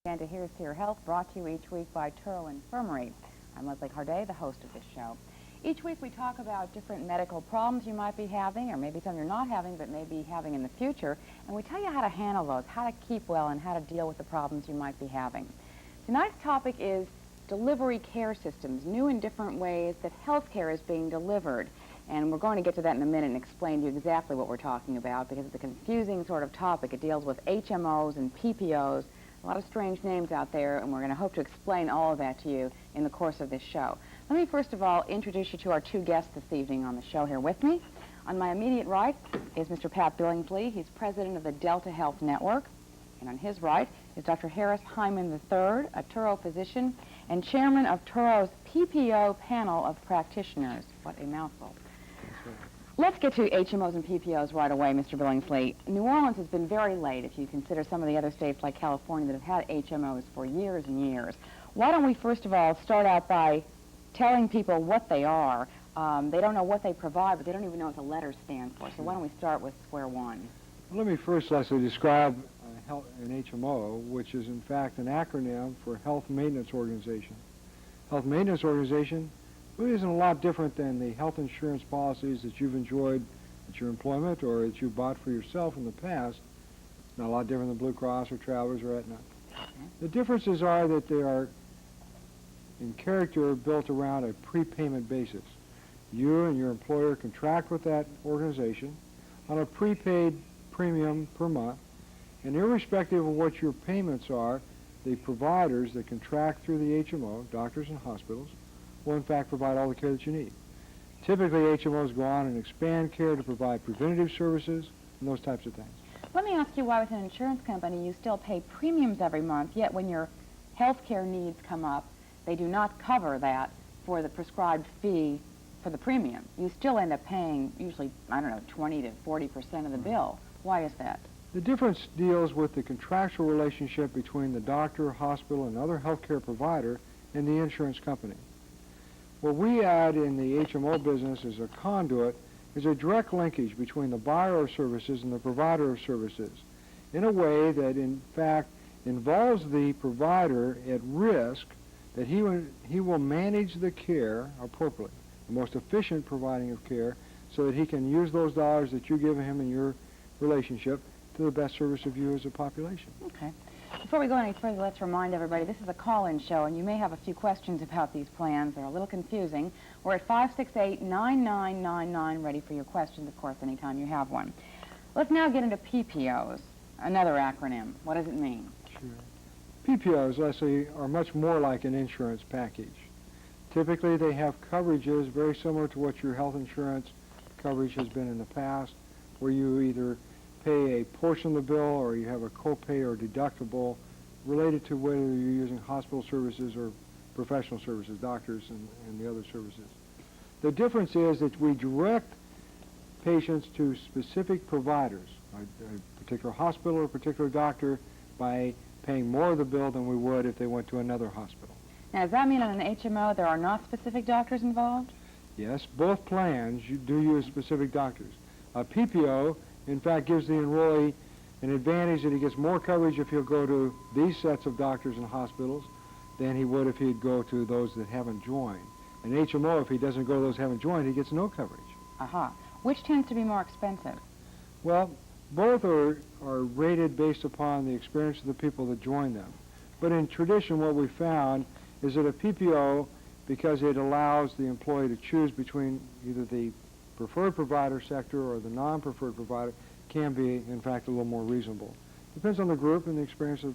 And to Here's to Your Health, brought to you each week by Turo Infirmary. I'm Leslie Harday, the host of this show. Each week we talk about different medical problems you might be having, or maybe some you're not having, but may be having in the future, and we tell you how to handle those, how to keep well, and how to deal with the problems you might be having. Tonight's topic is delivery care systems, new and different ways that health care is being delivered. And we're going to get to that in a minute and explain to you exactly what we're talking about, because it's a confusing sort of topic. It deals with HMOs and PPOs, a lot of strange names out there, and we're going to hope to explain all of that to you in the course of this show. Let me first of all introduce you to our two guests this evening on the show here with me. On my immediate right is Mr. Pat Billingsley. He's president of the Delta Health Network. And on his right is Dr. Harris Hyman III, a Turo physician and chairman of Turo's PPO panel of practitioners. What a mouthful. Let's get to HMOs and PPOs right away, Mr. Billingsley. New Orleans has been very late if you consider some of the other states like California that have had HMOs for years and years. Why don't we first of all start out by telling people what they are. They don't know what they provide, but they don't even know what the letters stand for. So why don't we start with square one? Well, let me first, Leslie, describe an HMO, which is in fact an acronym for Health Maintenance Organization. Health Maintenance Organization really isn't a lot different than the health insurance policies that you've enjoyed at your employment or that you bought for yourself in the past. Not a lot different than Blue Cross or Travelers or Aetna. The differences are that they are in character built around a prepayment basis. You and your employer contract with that organization on a prepaid premium per month, and irrespective of what your payments are, the providers that contract through the HMO, doctors and hospitals, will in fact provide all the care that you need. Typically, HMOs go on and expand care to provide preventative services and those types of things. Let me ask you why with an insurance company you still pay premiums every month, yet when your health care needs come up, they do not cover that for the prescribed fee for the premium. You still end up paying usually, I don't know, 20 to 40% of the bill. Why is that? The difference deals with the contractual relationship between the doctor, hospital, and other healthcare provider and the insurance company. What we add in the HMO business as a conduit is a direct linkage between the buyer of services and the provider of services in a way that in fact involves the provider at risk that he will manage the care appropriately, the most efficient providing of care, so that he can use those dollars that you give him in your relationship to the best service of you as a population. Okay. Before we go any further, let's remind everybody this is a call-in show, and you may have a few questions about these plans. They're a little confusing. We're at 568-9999, ready for your questions, of course, anytime you have one. Let's now get into PPOs, another acronym. What does it mean? Sure. PPOs, Leslie, are much more like an insurance package. Typically, they have coverages very similar to what your health insurance coverage has been in the past, where you either pay a portion of the bill or you have a copay or deductible related to whether you're using hospital services or professional services, doctors and the other services. The difference is that we direct patients to specific providers, a particular hospital or a particular doctor, by paying more of the bill than we would if they went to another hospital. Now, does that mean on an HMO there are not specific doctors involved? Yes, both plans do use specific doctors. A PPO, in fact, gives the enrollee an advantage that he gets more coverage if he'll go to these sets of doctors and hospitals than he would if he'd go to those that haven't joined. An HMO, if he doesn't go to those that haven't joined, he gets no coverage. Aha. Which tends to be more expensive? Well, both are rated based upon the experience of the people that join them. But in tradition, what we found is that a PPO, because it allows the employee to choose between either the preferred provider sector or the non-preferred provider, can be, in fact, a little more reasonable. Depends on the group and the experience of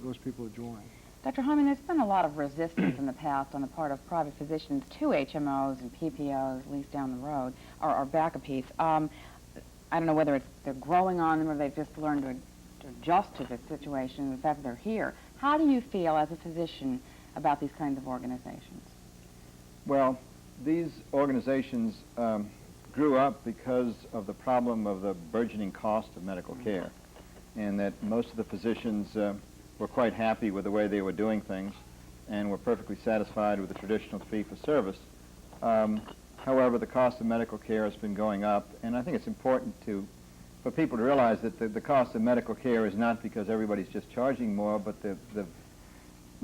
those people that join. Dr. Hyman, there's been a lot of resistance in the past on the part of private physicians to HMOs and PPOs, at least down the road, or back a piece. I don't know whether they're growing on them or they've just learned to adjust to the situation, the fact that they're here. How do you feel as a physician about these kinds of organizations? Well, these organizations grew up because of the problem of the burgeoning cost of medical care, and that most of the physicians were quite happy with the way they were doing things and were perfectly satisfied with the traditional fee-for-service. However, the cost of medical care has been going up, and I think it's important for people to realize that the cost of medical care is not because everybody's just charging more, but the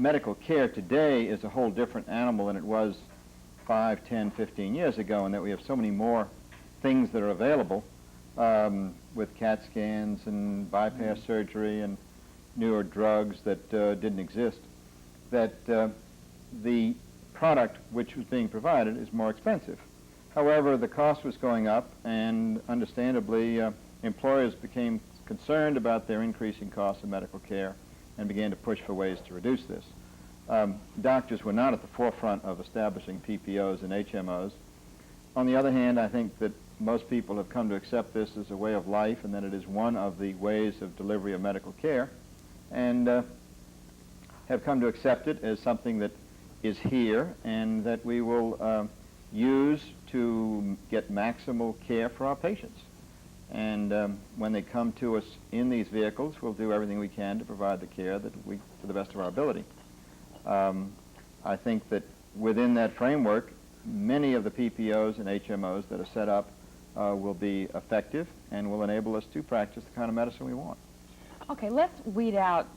medical care today is a whole different animal than it was 5, 10, 15 years ago, and that we have so many more things that are available with CAT scans and bypass surgery and newer drugs that didn't exist, that the product which was being provided is more expensive. However, the cost was going up, and understandably, employers became concerned about their increasing costs of medical care and began to push for ways to reduce this. Doctors were not at the forefront of establishing PPOs and HMOs. On the other hand, I think that most people have come to accept this as a way of life, and that it is one of the ways of delivery of medical care, and have come to accept it as something that is here and that we will use to get maximal care for our patients. And when they come to us in these vehicles, we'll do everything we can to provide the care that to the best of our ability. I think that within that framework, many of the PPOs and HMOs that are set up will be effective and will enable us to practice the kind of medicine we want. Okay, let's weed out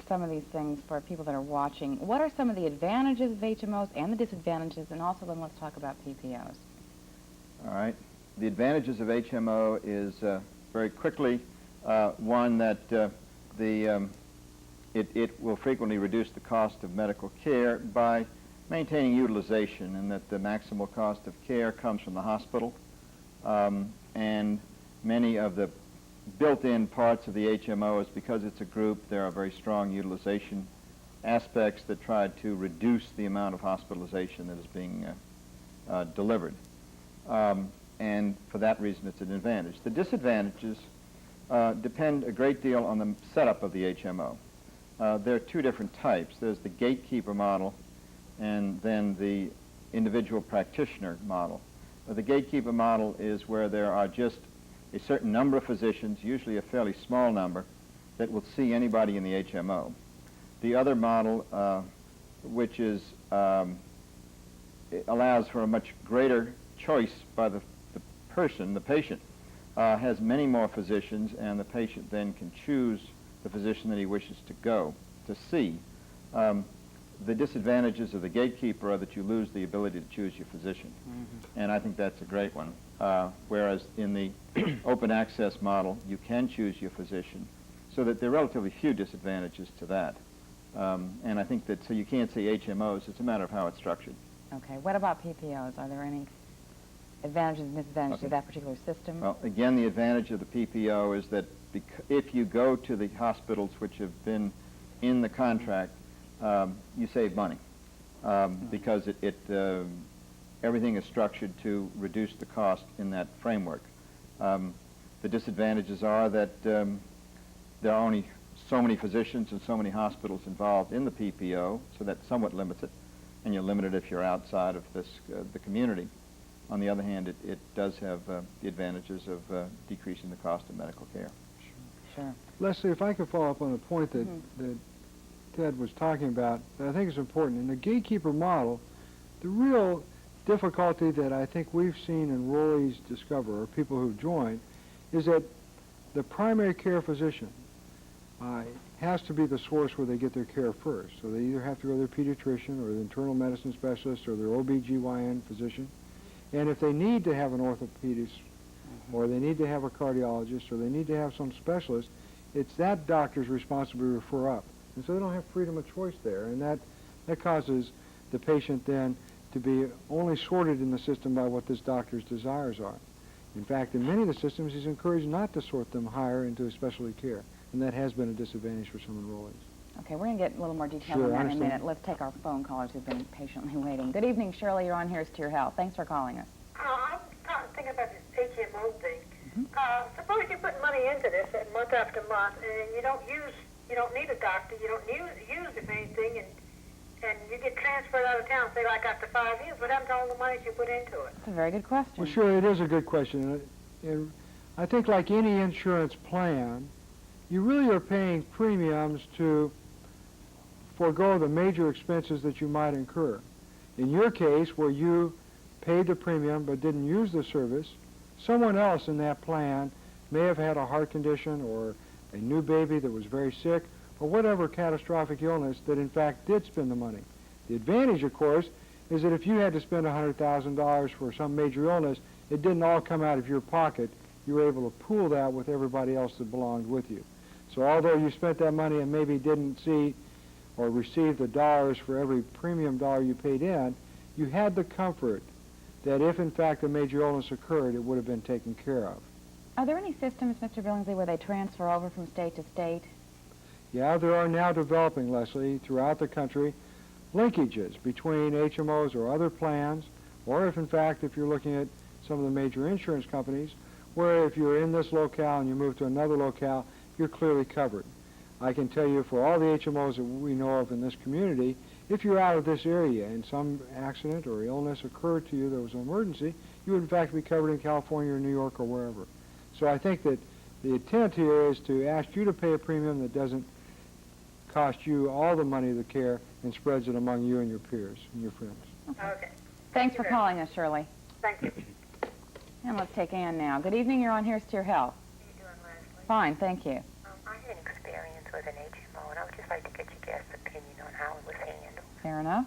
some of these things for people that are watching. What are some of the advantages of HMOs and the disadvantages, and also then let's talk about PPOs. All right. The advantages of HMO is very quickly one that it will frequently reduce the cost of medical care by maintaining utilization, and that the maximal cost of care comes from the hospital. And many of the built-in parts of the HMO is because it's a group, there are very strong utilization aspects that try to reduce the amount of hospitalization that is being delivered. And for that reason, it's an advantage. The disadvantages depend a great deal on the setup of the HMO. There are two different types. There's the gatekeeper model and then the individual practitioner model. The gatekeeper model is where there are just a certain number of physicians, usually a fairly small number, that will see anybody in the HMO. The other model, which is it allows for a much greater choice by the person, the patient, has many more physicians, and the patient then can choose the physician that he wishes to go to see. The disadvantages of the gatekeeper are that you lose the ability to choose your physician. Mm-hmm. And I think that's a great one. Whereas in the open access model, you can choose your physician, so that there are relatively few disadvantages to that. And I think that, so you can't say HMOs, it's a matter of how it's structured. Okay, what about PPOs? Are there any advantages and disadvantages of that particular system? Well, again, the advantage of the PPO is that if you go to the hospitals which have been in the contract, you save money because everything is structured to reduce the cost in that framework. The disadvantages are that there are only so many physicians and so many hospitals involved in the PPO, so that somewhat limits it, and you're limited if you're outside of this, the community. On the other hand, it does have the advantages of decreasing the cost of medical care. Sure. Leslie, if I could follow up on a point that, that Ted was talking about, that I think is important. In the gatekeeper model, the real difficulty that I think we've seen enrollees discover, or people who've joined, is that the primary care physician has to be the source where they get their care first. So they either have to go to their pediatrician or the internal medicine specialist or their OBGYN physician. And if they need to have an orthopedist or they need to have a cardiologist or they need to have some specialist, it's that doctor's responsibility to refer up. And so they don't have freedom of choice there. And that causes the patient then to be only sorted in the system by what this doctor's desires are. In fact, in many of the systems, he's encouraged not to sort them higher into specialty care. And that has been a disadvantage for some enrollees. Okay, we're going to get a little more detail Sure, on that in a understand. minute. Let's take our phone callers who've been patiently waiting. Good evening, Shirley. You're on Here's to Your Health. Thanks for calling us. I'm thinking about this HMO thing. Suppose you put money into this month after month, and you don't need a doctor, you don't use if anything, and you get transferred out of town, say like after 5 years. What happens to all the money you put into it? That's a very good question. Well, sure, it is a good question. And I think like any insurance plan, you really are paying premiums to forego the major expenses that you might incur. In your case, where you paid the premium but didn't use the service, someone else in that plan may have had a heart condition or a new baby that was very sick, or whatever catastrophic illness that in fact did spend the money. The advantage, of course, is that if you had to spend $100,000 for some major illness, it didn't all come out of your pocket. You were able to pool that with everybody else that belonged with you. So although you spent that money and maybe didn't see or receive the dollars for every premium dollar you paid in, you had the comfort that if in fact a major illness occurred, it would have been taken care of. Are there any systems, Mr. Billingsley, where they transfer over from state to state? Yeah, there are now developing, Leslie, throughout the country, linkages between HMOs or other plans, or if in fact, if you're looking at some of the major insurance companies, where if you're in this locale and you move to another locale, you're clearly covered. I can tell you for all the HMOs that we know of in this community, if you're out of this area and some accident or illness occurred to you that was an emergency, you would in fact be covered in California or New York or wherever. So I think that the intent here is to ask you to pay a premium that doesn't cost you all the money of the care and spreads it among you and your peers and your friends. Okay. Thanks for calling us, Shirley. Thank you. And let's take Ann now. Good evening, you're on Here's to Your Health. How you doing, Leslie? Fine, thank you. I had an experience with an HMO, and I would just like to get your guest's opinion on how it was handled. Fair enough.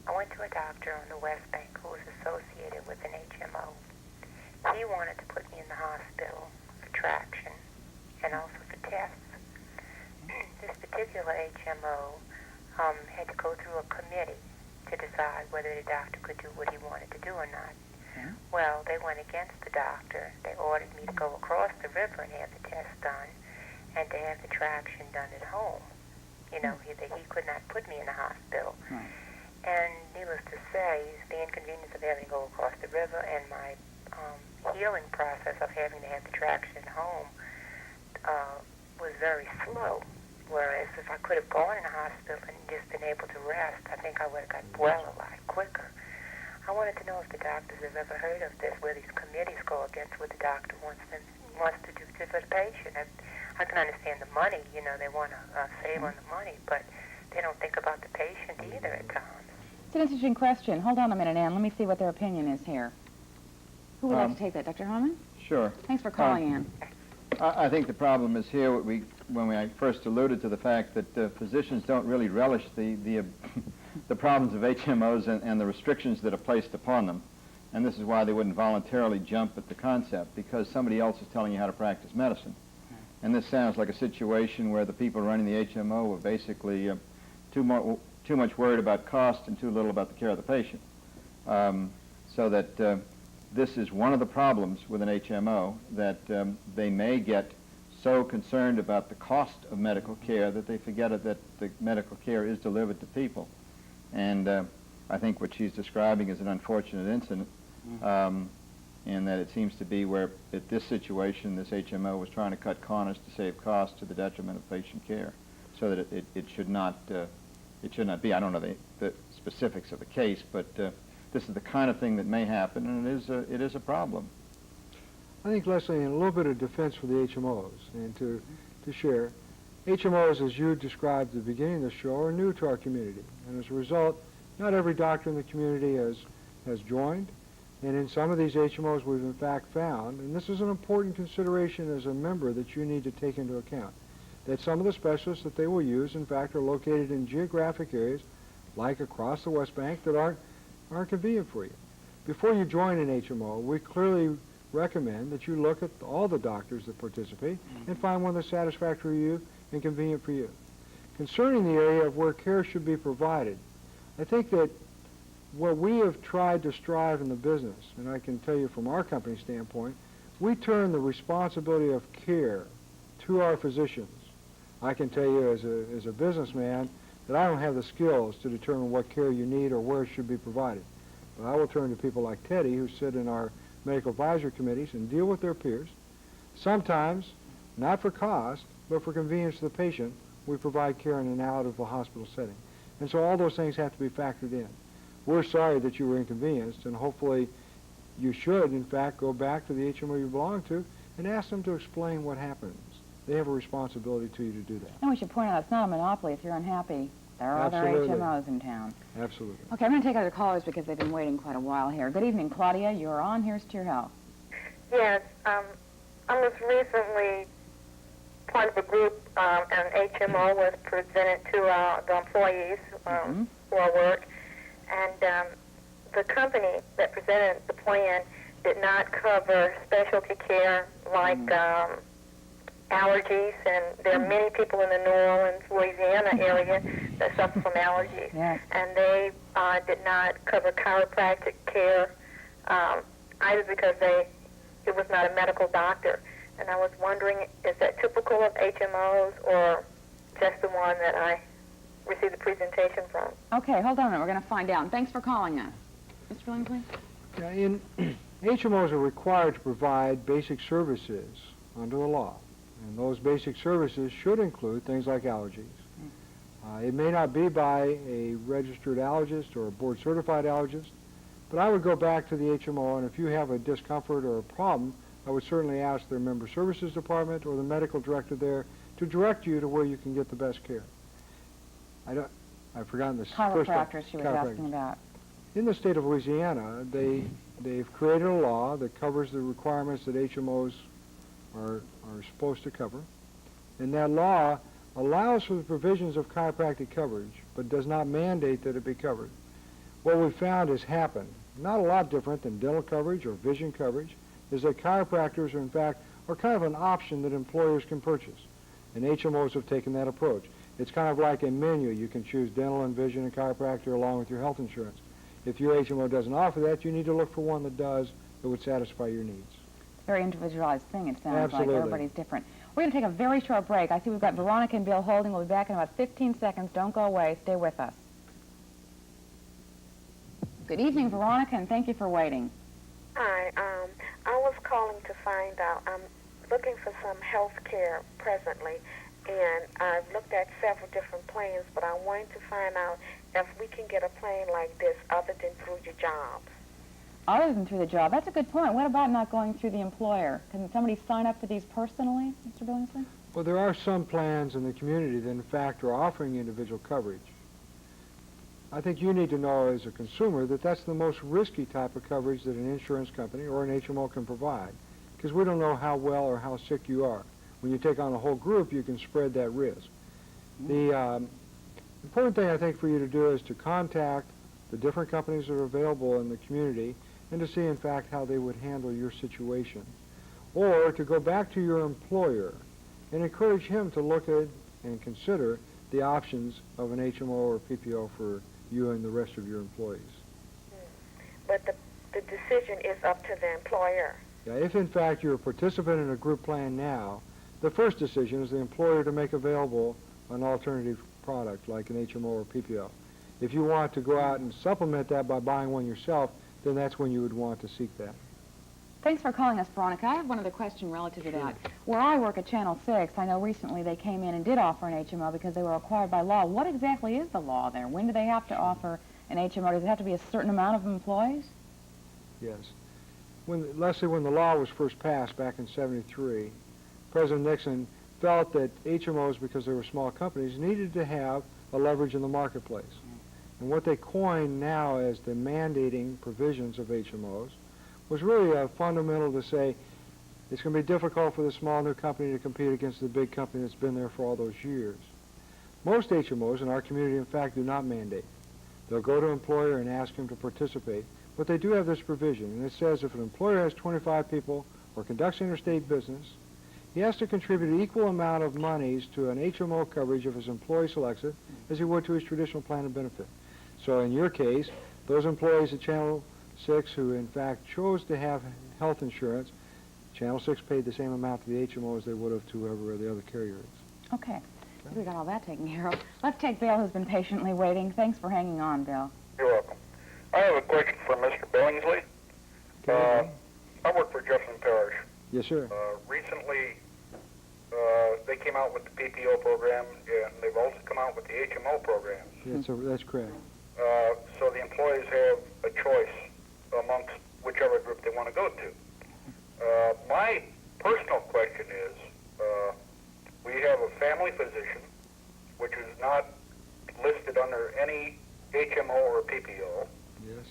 I went to a doctor on the West Bank who was associated with an HMO. He wanted to put me in the hospital for traction and also for tests. This particular HMO had to go through a committee to decide whether the doctor could do what he wanted to do or not. Yeah. Well, they went against the doctor. They ordered me to go across the river and have the test done and to have the traction done at home. You know, he could not put me in the hospital. Right. And needless to say, the inconvenience of having to go across the river and my healing process of having to have the traction at home was very slow. Whereas if I could have gone in the hospital and just been able to rest, I think I would have got well a lot quicker. I wanted to know if the doctors have ever heard of this, where these committees go against what the doctor wants to do for the patient. I can understand the money, you know, they want to save on the money, but they don't think about the patient either at times. It's an interesting question. Hold on a minute, Ann. Let me see what their opinion is here. Who would like to take that? Dr. Harmon? Sure. Thanks for calling, Ann. I think the problem is here when I first alluded to the fact that physicians don't really relish the problems of HMOs and the restrictions that are placed upon them. And this is why they wouldn't voluntarily jump at the concept, because somebody else is telling you how to practice medicine. And this sounds like a situation where the people running the HMO were basically too much worried about cost and too little about the care of the patient. So that this is one of the problems with an HMO, that they may get so concerned about the cost of medical care that they forget that the medical care is delivered to people. And I think what she's describing is an unfortunate incident, and that it seems to be where, at this situation, this HMO was trying to cut corners to save costs to the detriment of patient care, so that it should not be. I don't know the specifics of the case, but this is the kind of thing that may happen, and it is a problem. I think, Leslie, in a little bit of defense for the HMOs, and to share, HMOs, as you described at the beginning of the show, are new to our community. And as a result, not every doctor in the community has joined. And in some of these HMOs, we've in fact found, and this is an important consideration as a member that you need to take into account, that some of the specialists that they will use, in fact, are located in geographic areas, like across the West Bank, that aren't convenient for you. Before you join an HMO, we clearly recommend that you look at all the doctors that participate and find one that's satisfactory to you and convenient for you. Concerning the area of where care should be provided, I think that what we have tried to strive in the business, and I can tell you from our company standpoint, we turn the responsibility of care to our physicians. I can tell you as a businessman that I don't have the skills to determine what care you need or where it should be provided. But I will turn to people like Teddy, who sit in our medical advisory committees and deal with their peers. Sometimes, not for cost, but for convenience to the patient, we provide care in and out of a hospital setting. And so all those things have to be factored in. We're sorry that you were inconvenienced, and hopefully you should, in fact, go back to the HMO you belong to and ask them to explain what happens. They have a responsibility to you to do that. And we should point out it's not a monopoly. If you're unhappy, there are Absolutely. other HMOs in town. Absolutely. Okay, I'm going to take other callers because they've been waiting quite a while here. Good evening, Claudia. You're on Here's to Your Health. Yes, I was recently part of a group, an HMO was presented to the employees for work, and the company that presented the plan did not cover specialty care like allergies, and there are many people in the New Orleans, Louisiana area that suffer from allergies. Yes. And they did not cover chiropractic care either because it was not a medical doctor. And I was wondering, is that typical of HMOs or just the one that I received the presentation from? Okay, hold on a minute. We're going to find out. Thanks for calling us. Mr. Billingsley? Yeah, HMOs are required to provide basic services under the law. And those basic services should include things like allergies. It may not be by a registered allergist or a board-certified allergist, but I would go back to the HMO, and if you have a discomfort or a problem, I would certainly ask their member services department or the medical director there to direct you to where you can get the best care. I've forgotten this first one. Chiropractors she was asking about. In the state of Louisiana, they've created a law that covers the requirements that HMOs are supposed to cover. And that law allows for the provisions of chiropractic coverage, but does not mandate that it be covered. What we found has happened, not a lot different than dental coverage or vision coverage, is that chiropractors are, in fact, are kind of an option that employers can purchase. And HMOs have taken that approach. It's kind of like a menu. You can choose dental and vision and chiropractor along with your health insurance. If your HMO doesn't offer that, you need to look for one that does, that would satisfy your needs. Very individualized thing, it sounds Absolutely. like. Everybody's different. We're going to take a very short break. I see we've got Veronica and Bill holding. We'll be back in about 15 seconds. Don't go away. Stay with us. Good evening, Veronica, and thank you for waiting. Hi, I was calling to find out. I'm looking for some health care presently, and I've looked at several different plans, but I wanted to find out if we can get a plan like this other than through your job. Other than through the job. That's a good point. What about not going through the employer? Can somebody sign up for these personally, Mr. Billingsley? Well, there are some plans in the community that, in fact, are offering individual coverage. I think you need to know as a consumer that that's the most risky type of coverage that an insurance company or an HMO can provide, because we don't know how well or how sick you are. When you take on a whole group, you can spread that risk. The important thing, I think, for you to do is to contact the different companies that are available in the community and to see, in fact, how they would handle your situation. Or to go back to your employer and encourage him to look at and consider the options of an HMO or PPO for you and the rest of your employees. But the decision is up to the employer. Yeah, if, in fact, you're a participant in a group plan now, the first decision is the employer to make available an alternative product like an HMO or PPO. If you want to go out and supplement that by buying one yourself, then that's when you would want to seek that. Thanks for calling us, Veronica. I have one other question relative to that. Where I work at Channel 6, I know recently they came in and did offer an HMO because they were required by law. What exactly is the law there? When do they have to offer an HMO? Does it have to be a certain amount of employees? Yes. Leslie, when the law was first passed back in '73, President Nixon felt that HMOs, because they were small companies, needed to have a leverage in the marketplace. And what they coined now as the mandating provisions of HMOs was really fundamental to say it's going to be difficult for the small new company to compete against the big company that's been there for all those years. Most HMOs in our community, in fact, do not mandate. They'll go to an employer and ask him to participate, but they do have this provision, and it says if an employer has 25 people or conducts interstate business, he has to contribute an equal amount of monies to an HMO coverage if his employee selects it as he would to his traditional plan of benefit. So in your case, those employees at Channel 6 who in fact chose to have health insurance, Channel 6 paid the same amount to the HMO as they would have to whoever the other carrier is. Okay. We got all that taken care of. Let's take Bill, who's been patiently waiting. Thanks for hanging on, Bill. You're welcome. I have a question for Mr. Billingsley. I work for Jefferson Parish. Yes, sir. Recently, they came out with the PPO program, and they've also come out with the HMO programs. Yes, that's correct. So the employees have a choice amongst whichever group they want to go to. My personal question is, we have a family physician, which is not listed under any HMO or PPO. Yes.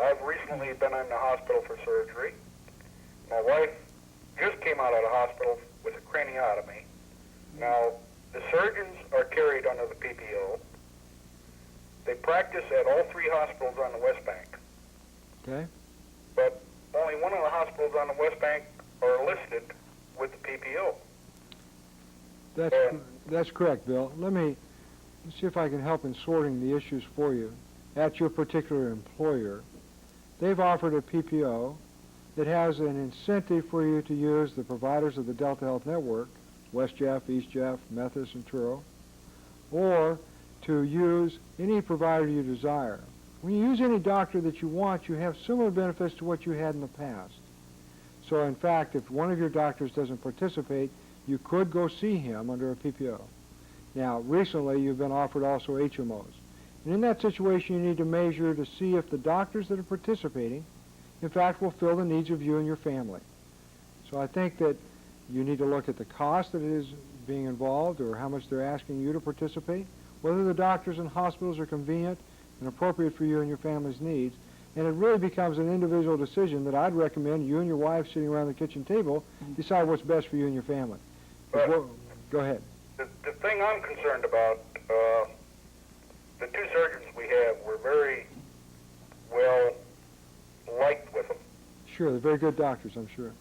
I've recently been in the hospital for surgery. My wife just came out of the hospital with a craniotomy, Now, the surgeons are carried under the PPO. They practice at all 3 hospitals on the West Bank. Okay? But only one of the hospitals on the West Bank are listed with the PPO. That's correct, Bill. Let's see if I can help in sorting the issues for you. At your particular employer, they've offered a PPO that has an incentive for you to use the providers of the Delta Health Network, West Jeff, East Jeff, Methodist, and Truro, or to use any provider you desire. When you use any doctor that you want, you have similar benefits to what you had in the past. So, in fact, if one of your doctors doesn't participate, you could go see him under a PPO. Now, recently, you've been offered also HMOs. And in that situation, you need to measure to see if the doctors that are participating, in fact, will fill the needs of you and your family. So I think that you need to look at the cost that is being involved or how much they're asking you to participate, whether the doctors and hospitals are convenient and appropriate for you and your family's needs. And it really becomes an individual decision that I'd recommend you and your wife sitting around the kitchen table decide what's best for you and your family. Go ahead. The thing I'm concerned about, the 2 surgeons we have were very well liked with them. Sure, they're very good doctors, I'm sure.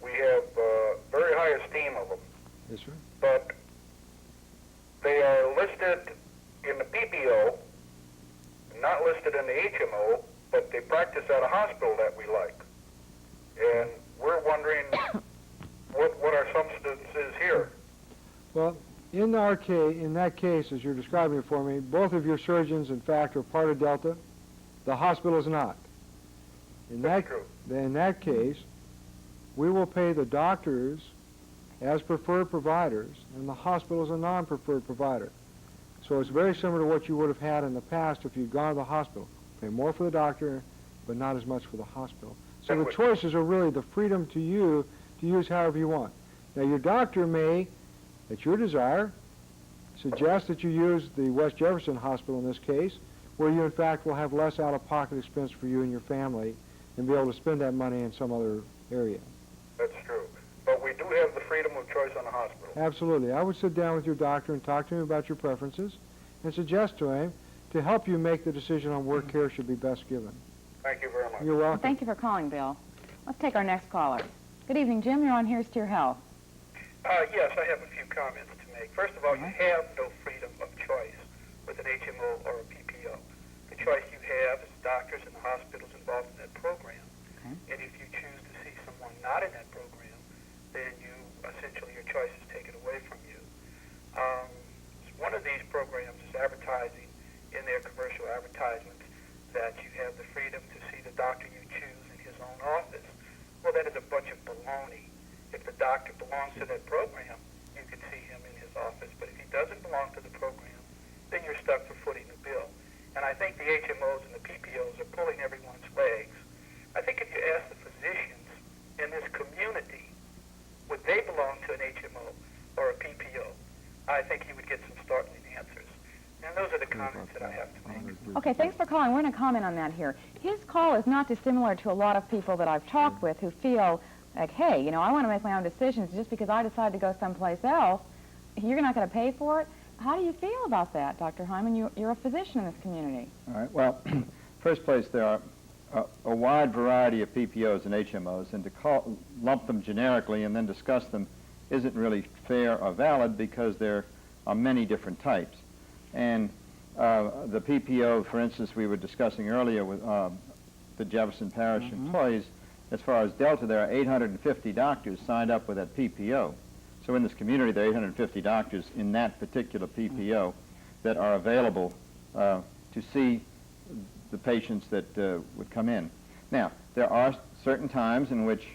We have very high esteem of them. Yes, sir. But they are listed in the PPO, not listed in the HMO, but they practice at a hospital that we like. And we're wondering what our substance is here. Well, in that case, as you're describing it for me, both of your surgeons, in fact, are part of Delta. The hospital is not. That's true. In that case, we will pay the doctors as preferred providers, and the hospital is a non-preferred provider. So it's very similar to what you would have had in the past if you'd gone to the hospital. Pay more for the doctor, but not as much for the hospital. So the choices are really the freedom to you to use however you want. Now, your doctor may, at your desire, suggest that you use the West Jefferson Hospital in this case, where you, in fact, will have less out-of-pocket expense for you and your family and be able to spend that money in some other area. That's true. But we do have the freedom of choice on the hospital. Absolutely. I would sit down with your doctor and talk to him about your preferences and suggest to him to help you make the decision on where care should be best given. Thank you very much. You're welcome. Thank you for calling, Bill. Let's take our next caller. Good evening, Jim. You're on Here's to Your Health. Yes, I have a few comments to make. First of all, you have no freedom of choice with an HMO or a PPO. The choice you have is doctors and hospitals involved in that program. Okay. And if you choose to see someone not in that program, then essentially your choice is taken away from you. One of these programs is advertising in their commercial advertisements that you have the freedom to see the doctor you choose in his own office. Well, that is a bunch of baloney. If the doctor belongs to that program, you can see him in his office. But if he doesn't belong to the program, then you're stuck for footing the bill. And I think the HMOs and the PPOs are pulling everyone's legs. I think if you ask the physicians in this community, would they belong to an HMO or a PPO, I think you would get some startling answers. And those are the comments that I have to make. Okay, thanks for calling. We're going to comment on that here. His call is not dissimilar to a lot of people that I've talked with who feel like, hey, you know, I want to make my own decisions. Just because I decide to go someplace else, you're not going to pay for it? How do you feel about that, Dr. Hyman? You're a physician in this community. All right. Well, first place, there are a wide variety of PPOs and HMOs, and to lump them generically and then discuss them isn't really fair or valid because there are many different types. And the PPO, for instance, we were discussing earlier with the Jefferson Parish employees, as far as Delta, there are 850 doctors signed up with that PPO. So in this community, there are 850 doctors in that particular PPO that are available to see the patients that would come in. Now, there are certain times in which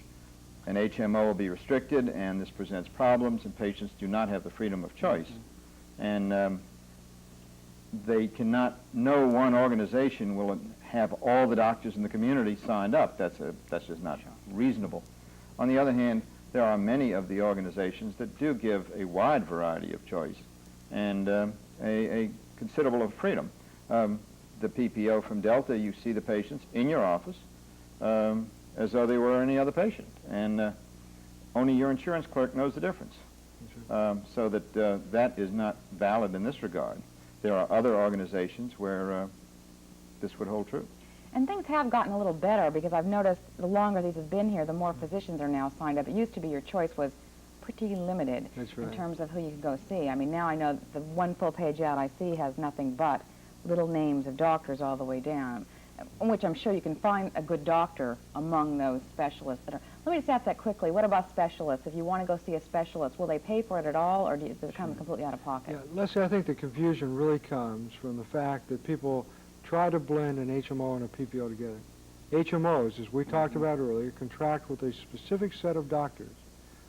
an HMO will be restricted, and this presents problems, and patients do not have the freedom of choice. And they cannot, no one organization will have all the doctors in the community signed up. That's just not reasonable. On the other hand, there are many of the organizations that do give a wide variety of choice and a considerable of freedom. The PPO from Delta, you see the patients in your office as though they were any other patient, and only your insurance clerk knows the difference. so that that is not valid in this regard. There are other organizations where this would hold true. And things have gotten a little better because I've noticed the longer these have been here, the more physicians are now signed up. It used to be your choice was pretty limited That's right. in terms of who you could go see. I mean, now I know the one full-page ad I see has nothing but little names of doctors all the way down, which I'm sure you can find a good doctor among those specialists that are. Let me just ask that quickly. What about specialists? If you want to go see a specialist, will they pay for it at all, or does it come completely out of pocket? Yeah, Leslie, I think the confusion really comes from the fact that people try to blend an HMO and a PPO together. HMOs, as we talked about earlier, contract with a specific set of doctors.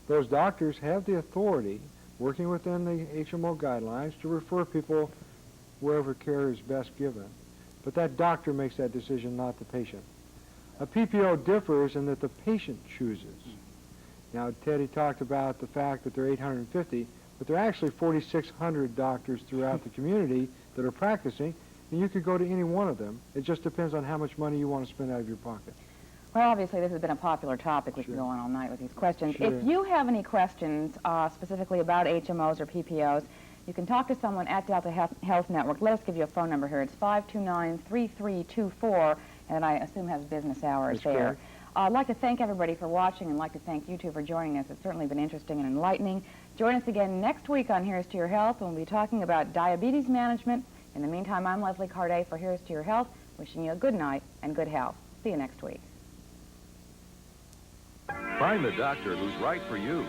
Those doctors have the authority, working within the HMO guidelines, to refer people wherever care is best given. But that doctor makes that decision, not the patient. A PPO differs in that the patient chooses. Now, Teddy talked about the fact that there are 850, but there are actually 4,600 doctors throughout the community that are practicing, and you could go to any one of them. It just depends on how much money you want to spend out of your pocket. Well, obviously, this has been a popular topic. We Sure. could go on all night with these questions. Sure. If you have any questions specifically about HMOs or PPOs, you can talk to someone at Delta Health Network. Let us give you a phone number here. It's 529-3324, and I assume has business hours That's there. correct. I'd like to thank everybody for watching and like to thank you two for joining us. It's certainly been interesting and enlightening. Join us again next week on Here's to Your Health, when we'll be talking about diabetes management. In the meantime, I'm Leslie Carday for Here's to Your Health, wishing you a good night and good health. See you next week. Find the doctor who's right for you.